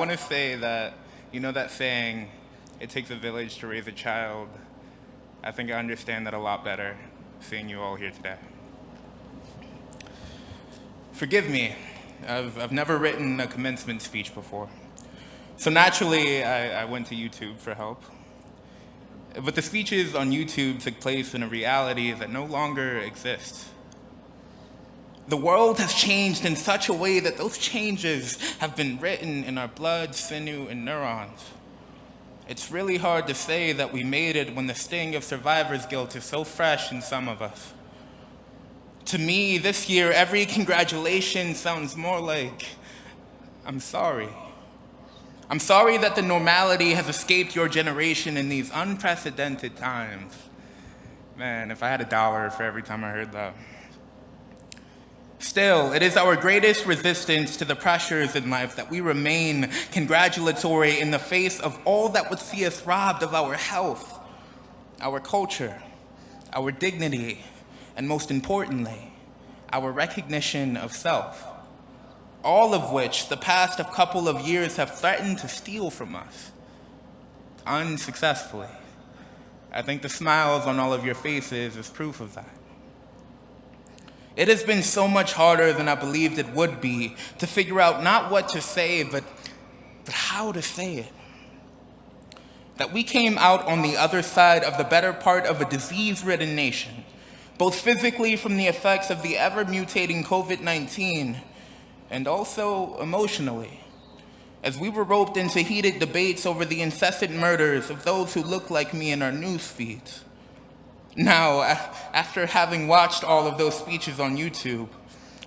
I want to say that, that saying, it takes a village to raise a child. I think I understand that a lot better seeing you all here today. Forgive me, I've never written a commencement speech before. So naturally, I went to YouTube for help. But the speeches on YouTube took place in a reality that no longer exists. The world has changed in such a way that those changes have been written in our blood, sinew, and neurons. It's really hard to say that we made it when the sting of survivor's guilt is so fresh in some of us. To me, this year, every congratulation sounds more like, I'm sorry. I'm sorry that the normality has escaped your generation in these unprecedented times. Man, if I had $1 for every time I heard that. Still, it is our greatest resistance to the pressures in life that we remain congratulatory in the face of all that would see us robbed of our health, our culture, our dignity, and most importantly, our recognition of self. All of which the past couple of years have threatened to steal from us, unsuccessfully. I think the smiles on all of your faces is proof of that. It has been so much harder than I believed it would be to figure out not what to say, but how to say it. That we came out on the other side of the better part of a disease-ridden nation, both physically from the effects of the ever-mutating COVID-19, and also emotionally, as we were roped into heated debates over the incessant murders of those who look like me in our news feeds. Now, after having watched all of those speeches on YouTube,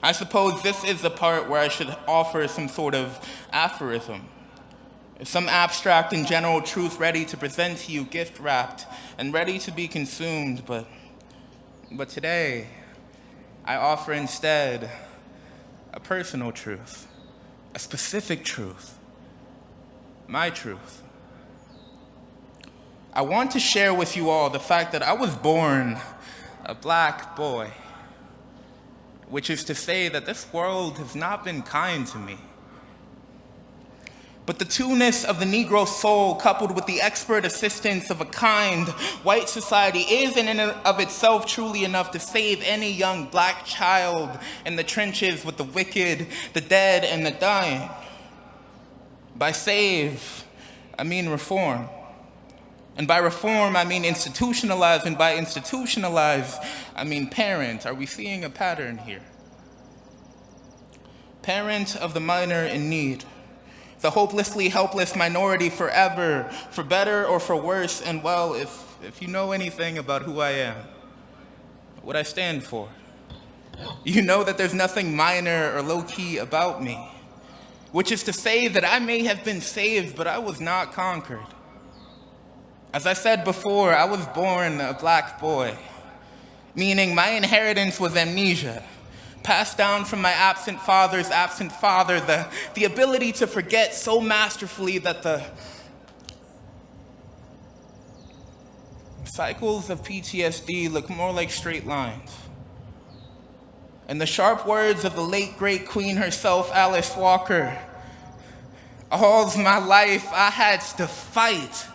I suppose this is the part where I should offer some sort of aphorism, some abstract and general truth ready to present to you gift-wrapped and ready to be consumed, but today, I offer instead a personal truth, a specific truth, my truth. I want to share with you all the fact that I was born a black boy, which is to say that this world has not been kind to me. But the two-ness of the Negro soul, coupled with the expert assistance of a kind white society, is in and of itself truly enough to save any young black child in the trenches with the wicked, the dead, and the dying. By save, I mean reform. And by reform, I mean institutionalize, and by institutionalize, I mean parent. Are we seeing a pattern here? Parent of the minor in need, the hopelessly helpless minority forever, for better or for worse, and well, if you know anything about who I am, what I stand for, you know that there's nothing minor or low-key about me, which is to say that I may have been saved, but I was not conquered. As I said before, I was born a black boy, meaning my inheritance was amnesia, passed down from my absent father's absent father, the ability to forget so masterfully that the cycles of PTSD look more like straight lines. In the sharp words of the late great queen herself, Alice Walker, all my life I had to fight.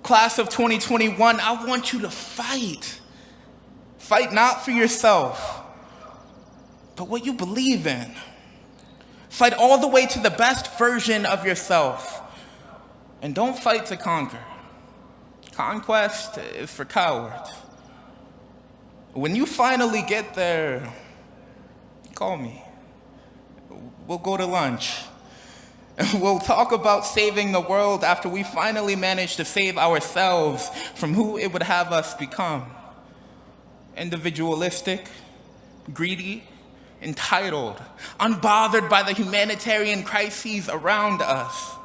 Class of 2021, I want you to fight. Fight not for yourself, but what you believe in. Fight all the way to the best version of yourself. And don't fight to conquer. Conquest is for cowards. When you finally get there, call me. We'll go to lunch. We'll talk about saving the world after we finally manage to save ourselves from who it would have us become. Individualistic, greedy, entitled, unbothered by the humanitarian crises around us.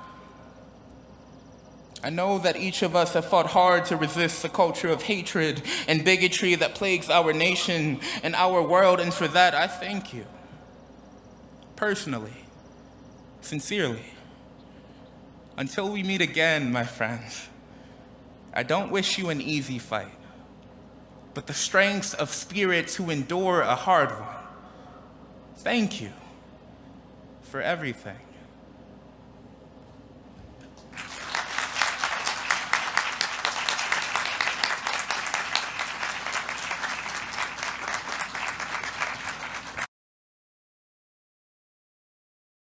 I know that each of us have fought hard to resist the culture of hatred and bigotry that plagues our nation and our world, and for that I thank you. Personally. Sincerely. Until we meet again, my friends, I don't wish you an easy fight, but the strength of spirit to endure a hard one. Thank you for everything.